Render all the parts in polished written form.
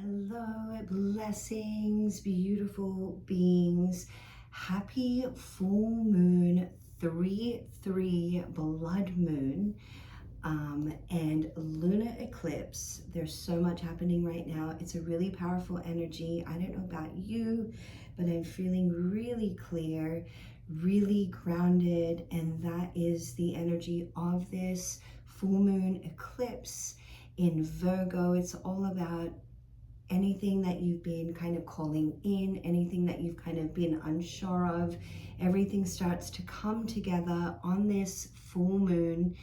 Hello, blessings, beautiful beings. Happy full moon, 3/3 blood moon, and lunar eclipse. There's so much happening right now. It's a really powerful energy. I don't know about you, but I'm feeling really clear, really grounded, and that is the energy of this full moon eclipse in Virgo. It's all about anything that you've been kind of calling in, anything that you've kind of been unsure of, everything starts to come together on this full moon.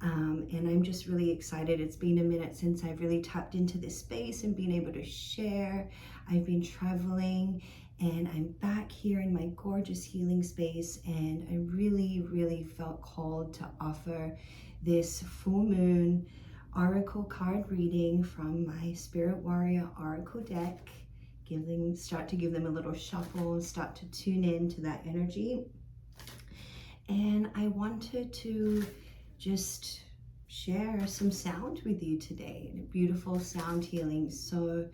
And I'm just really excited. It's been a minute since I've really tapped into this space and been able to share. I've been traveling and I'm back here in my gorgeous healing space, and I really felt called to offer this full moon oracle card reading from my Spirit Warrior Oracle deck, start to give them a little shuffle, start to tune in to that energy. And I wanted to just share some sound with you today, beautiful sound healing. So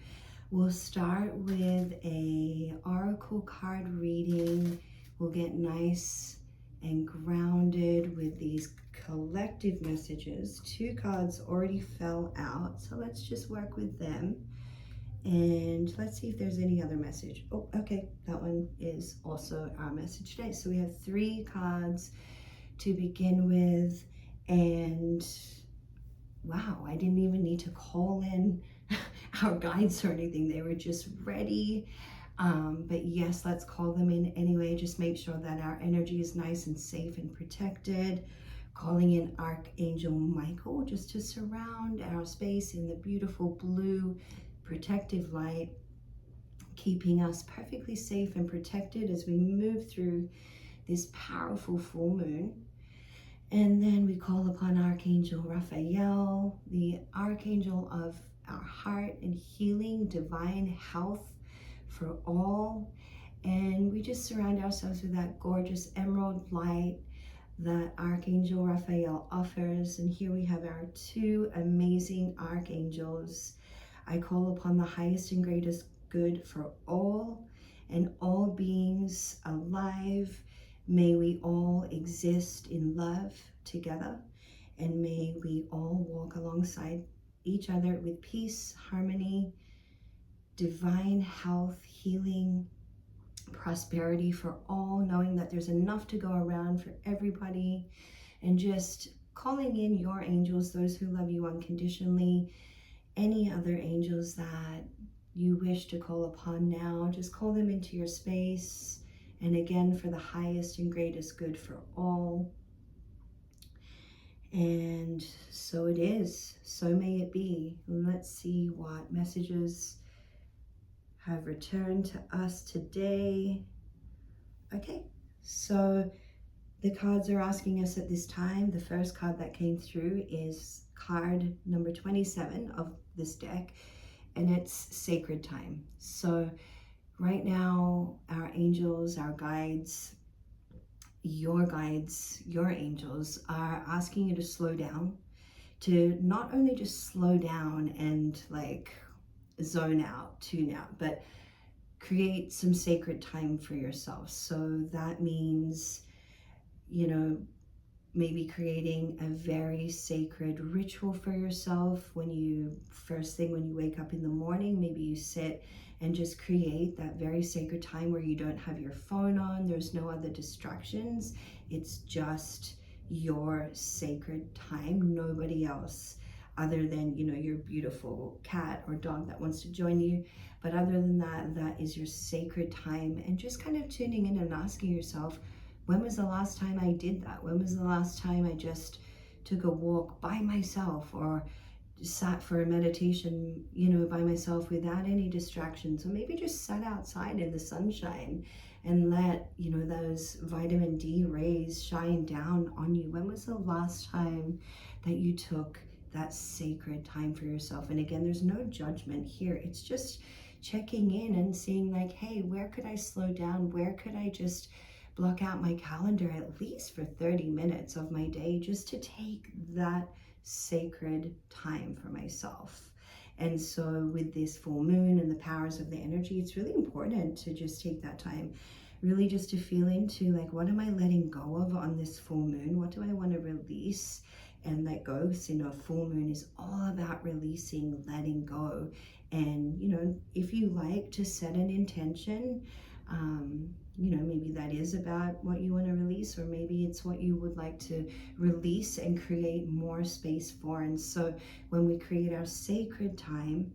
we'll start with a oracle card reading. We'll get nice and grounded with these collective messages. 2 cards already fell out, so let's just work with them. And let's see if there's any other message. Oh, okay, that one is also our message today. So we have 3 cards to begin with, and wow, I didn't even need to call in our guides or anything. They were just ready. But yes, let's call them in anyway. Just make sure that our energy is nice and safe and protected. Calling in Archangel Michael just to surround our space in the beautiful blue protective light, keeping us perfectly safe and protected as we move through this powerful full moon. And then we call upon Archangel Raphael, the archangel of our heart and healing, divine health for all. And we just surround ourselves with that gorgeous emerald light that Archangel Raphael offers. And here we have our 2 amazing archangels. I call upon the highest and greatest good for all and all beings alive. May we all exist in love together, and may we all walk alongside each other with peace, harmony, divine health, healing, prosperity for all, knowing that there's enough to go around for everybody, and just calling in your angels, those who love you unconditionally, any other angels that you wish to call upon now, just call them into your space. And again, for the highest and greatest good for all. And so it is, so may it be. And let's see what messages have returned to us today. Okay, so the cards are asking us at this time. The first card that came through is card number 27 of this deck, and it's sacred time. So right now, our angels, our guides, your angels are asking you to slow down, to not only just slow down and like zone out, tune out, but create some sacred time for yourself. So that means, you know, maybe creating a very sacred ritual for yourself when you wake up in the morning. Maybe you sit and just create that very sacred time where you don't have your phone on, there's no other distractions, it's just your sacred time, nobody else other than, you know, your beautiful cat or dog that wants to join you. But other than that, that is your sacred time. And just kind of tuning in and asking yourself, when was the last time I did that? When was the last time I just took a walk by myself, or sat for a meditation, you know, by myself without any distractions? Or maybe just sat outside in the sunshine and let, you know, those vitamin D rays shine down on you. When was the last time that you took that sacred time for yourself? And again, there's no judgment here. It's just checking in and seeing like, hey, where could I slow down? Where could I just block out my calendar at least for 30 minutes of my day just to take that sacred time for myself? And so with this full moon and the powers of the energy, it's really important to just take that time, really just to feel into like, what am I letting go of on this full moon? What do I want to release and let go? So, full moon is all about releasing, letting go. And, if you like to set an intention, maybe that is about what you want to release, or maybe it's what you would like to release and create more space for. And so when we create our sacred time,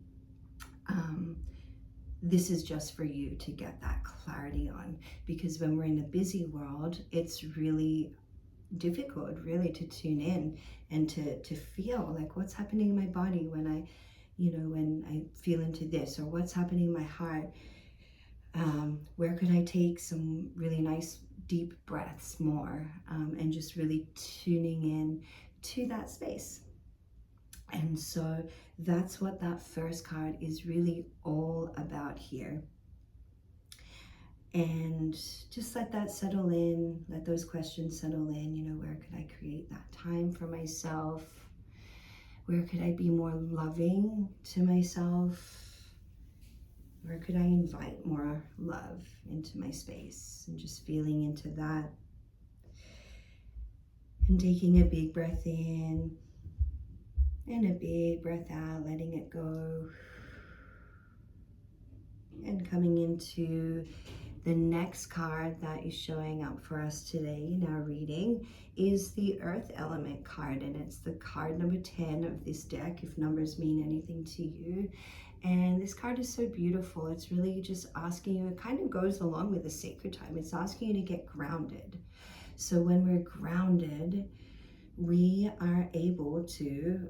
this is just for you to get that clarity on, because when we're in a busy world, it's really difficult really to tune in and to feel like what's happening in my body when I feel into this, or what's happening in my heart. Where could I take some really nice deep breaths more, and just really tuning in to that space. And so that's what that first card is really all about here. And just let that settle in, let those questions settle in. Where could I create that time for myself? Where could I be more loving to myself? Where could I invite more love into my space? And just feeling into that. And taking a big breath in and a big breath out, letting it go. And coming into the next card that is showing up for us today in our reading is the Earth Element card, and it's the card number 10 of this deck, if numbers mean anything to you. And this card is so beautiful. It's really just asking you, it kind of goes along with the sacred time. It's asking you to get grounded. So when we're grounded, we are able to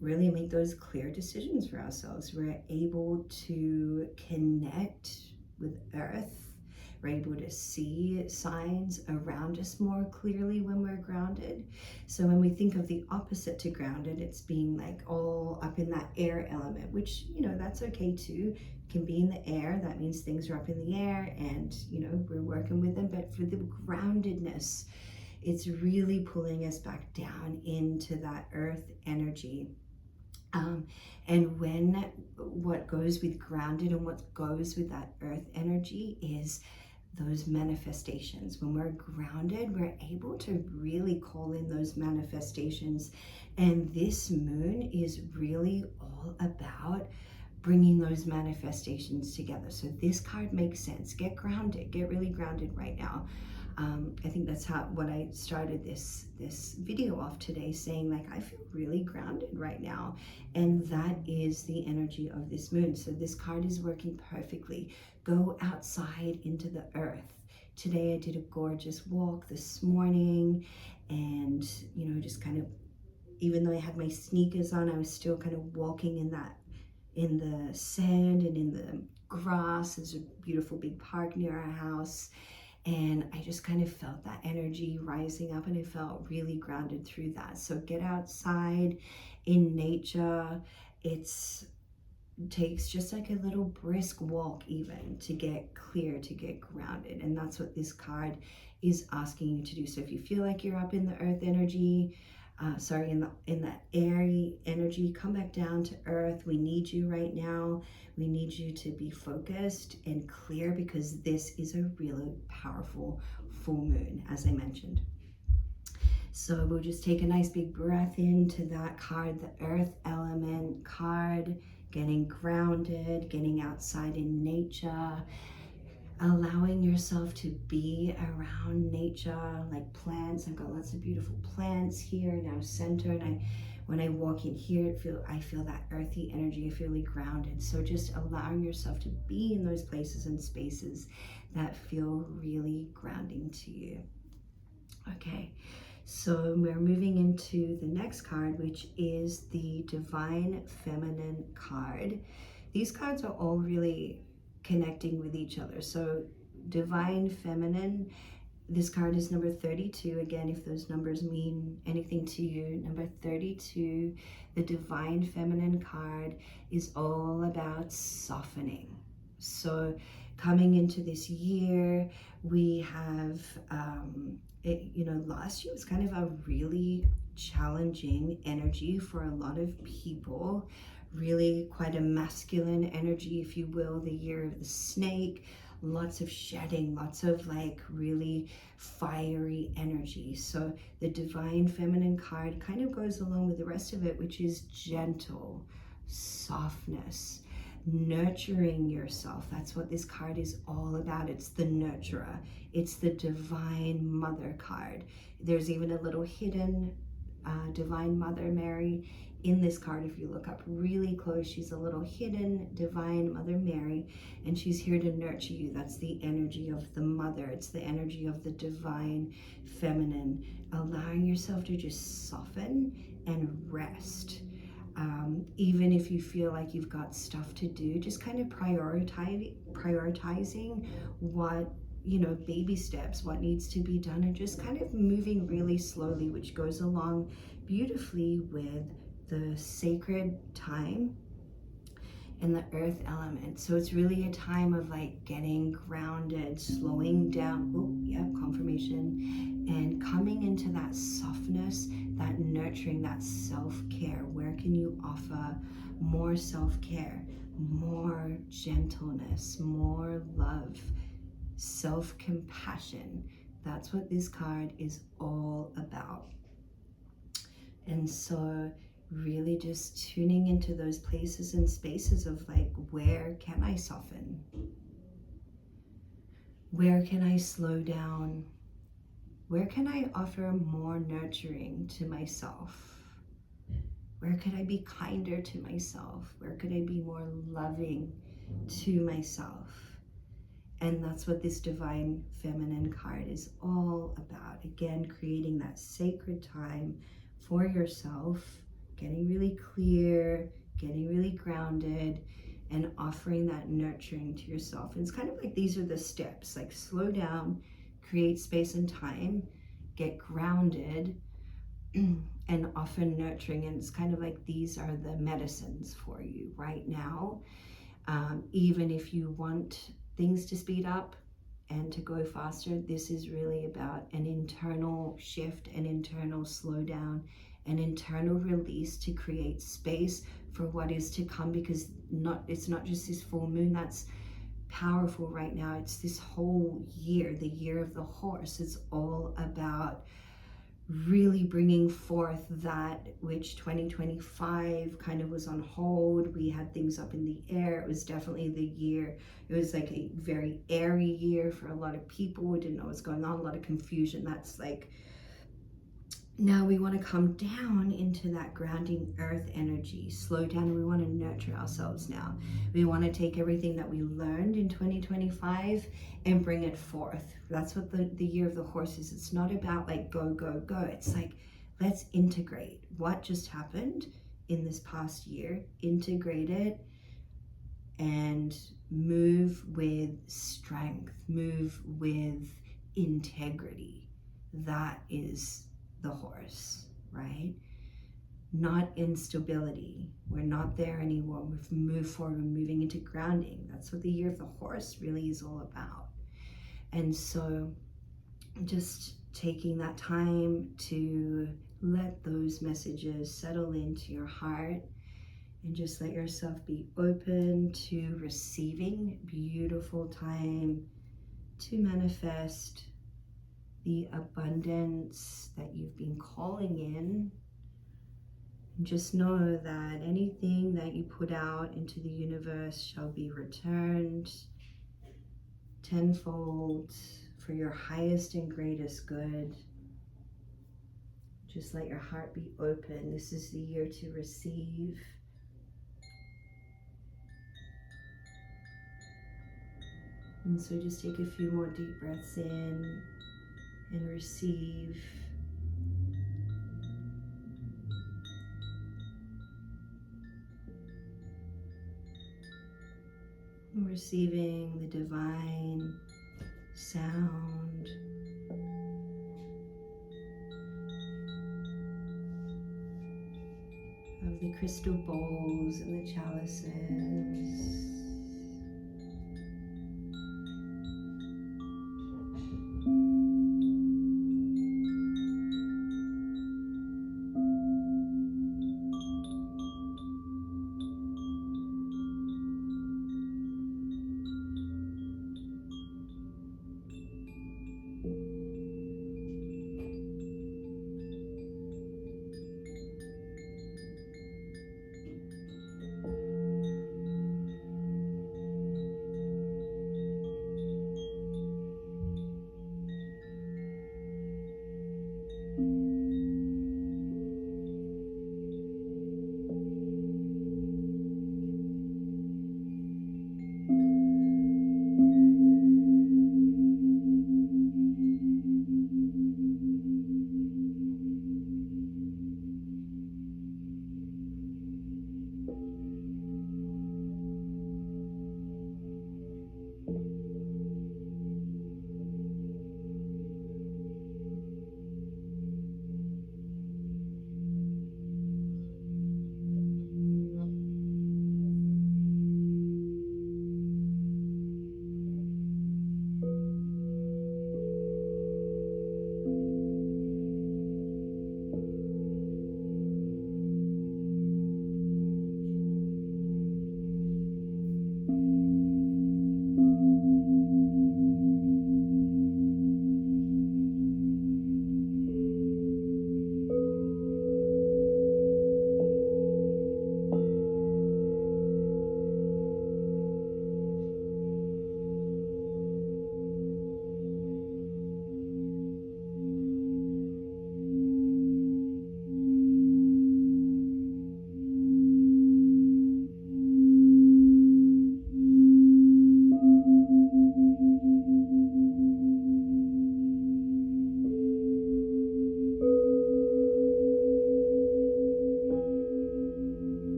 really make those clear decisions for ourselves. We're able to connect with Earth. We're able to see signs around us more clearly when we're grounded. So when we think of the opposite to grounded, it's being like all up in that air element, which, that's okay too. It can be in the air. That means things are up in the air and, we're working with them. But for the groundedness, it's really pulling us back down into that earth energy. And what goes with grounded and what goes with that earth energy is those manifestations. When we're grounded, we're able to really call in those manifestations. And this moon is really all about bringing those manifestations together. So this card makes sense. Get grounded, get really grounded right now. I think that's what I started this video off today, saying like, I feel really grounded right now. And that is the energy of this moon. So this card is working perfectly. Go outside into the earth. Today I did a gorgeous walk this morning, and just kind of, even though I had my sneakers on, I was still kind of walking in the sand and in the grass. There's a beautiful big park near our house. And I just kind of felt that energy rising up, and I felt really grounded through that. So get outside in nature. It takes just like a little brisk walk even to get clear, to get grounded. And that's what this card is asking you to do. So if you feel like you're up in the earth energy, in that airy energy, come back down to earth. We need you right now. We need you to be focused and clear, because this is a really powerful full moon, as I mentioned. So we'll just take a nice big breath into that card, the Earth Element card, getting grounded, getting outside in nature, allowing yourself to be around nature, like plants. I've got lots of beautiful plants here in our center, and when I walk in here, I feel that earthy energy. I feel really grounded. So just allowing yourself to be in those places and spaces that feel really grounding to you. Okay, so we're moving into the next card, which is the Divine Feminine card. These cards are all really connecting with each other. So Divine Feminine, this card is number 32. Again, if those numbers mean anything to you, number 32, the Divine Feminine card is all about softening. So coming into this year, we have, last year was kind of a really challenging energy for a lot of people, really quite a masculine energy, if you will, the year of the snake, lots of shedding, lots of like really fiery energy. So the divine feminine card kind of goes along with the rest of it, which is gentle, softness, nurturing yourself. That's what this card is all about. It's the nurturer. It's the divine mother card. There's even a little hidden divine mother Mary in this card. If you look up really close, she's a little hidden divine mother Mary, and she's here to nurture you. That's the energy of the mother. It's the energy of the divine feminine, allowing yourself to just soften and rest. Even if you feel like you've got stuff to do, just kind of prioritizing what, you know, baby steps, what needs to be done, and just kind of moving really slowly, which goes along beautifully with the sacred time and the earth element. So it's really a time of like getting grounded, slowing down. Oh, yeah, confirmation. And coming into that softness, that nurturing, that self-care. Where can you offer more self-care, more gentleness, more love, self-compassion? That's what this card is all about. And so really just tuning into those places and spaces of like, where can I soften? Where can I slow down? Where can I offer more nurturing to myself? Where could I be kinder to myself? Where could I be more loving to myself? And that's what this divine feminine card is all about. Again, creating that sacred time for yourself, getting really clear, getting really grounded, and offering that nurturing to yourself. And it's kind of like these are the steps, like slow down, create space and time, get grounded, and offer nurturing. And it's kind of like these are the medicines for you right now. Even if you want things to speed up and to go faster, this is really about an internal shift, an internal slowdown, an internal release to create space for what is to come, because it's not just this full moon that's powerful right now. It's this whole year, the year of the horse. It's all about really bringing forth that which 2025 kind of was on hold. We had things up in the air. It was definitely the year. It was like a very airy year for a lot of people. We didn't know what's going on, a lot of confusion. That's like, now we want to come down into that grounding earth energy, slow down, and we want to nurture ourselves now. We want to take everything that we learned in 2025 and bring it forth. That's what the year of the horse is. It's not about like go, go, go. It's like, let's integrate what just happened in this past year, integrate it, and move with strength, move with integrity. That is the horse, right? Not instability. We're not there anymore. We've moved forward. We're moving into grounding. That's what the year of the horse really is all about. And so just taking that time to let those messages settle into your heart, and just let yourself be open to receiving. Beautiful time to manifest the abundance that you've been calling in. And just know that anything that you put out into the universe shall be returned tenfold for your highest and greatest good. Just let your heart be open. This is the year to receive. And so just take a few more deep breaths in and receive. And receiving the divine sound of the crystal bowls and the chalices.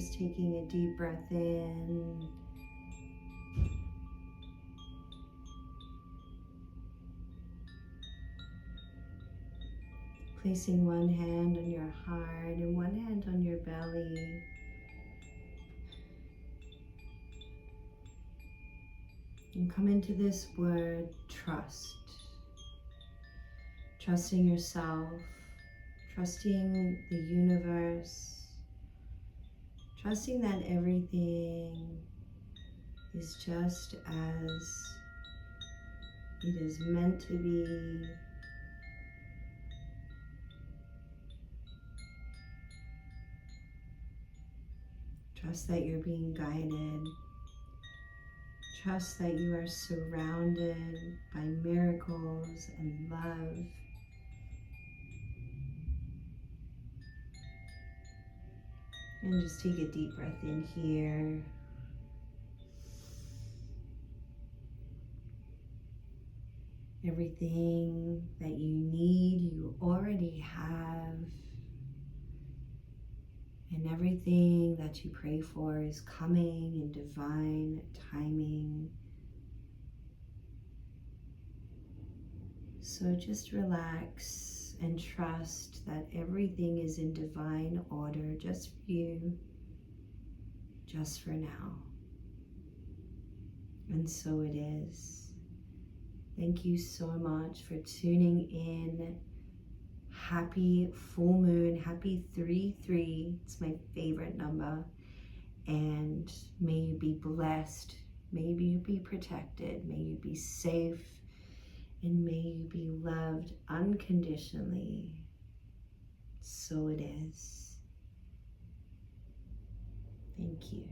just taking a deep breath in. Placing one hand on your heart and one hand on your belly. And come into this word, trust. Trusting yourself, trusting the universe, trusting that everything is just as it is meant to be. Trust that you're being guided. Trust that you are surrounded by miracles and love. And just take a deep breath in here. Everything that you need, you already have. And everything that you pray for is coming in divine timing. So just relax and trust that everything is in divine order just for you, just for now. And so it is. Thank you so much for tuning in. Happy full moon, happy 3-3. It's my favorite number. And may you be blessed. May you be protected. May you be safe. And may you be loved unconditionally. So it is. Thank you.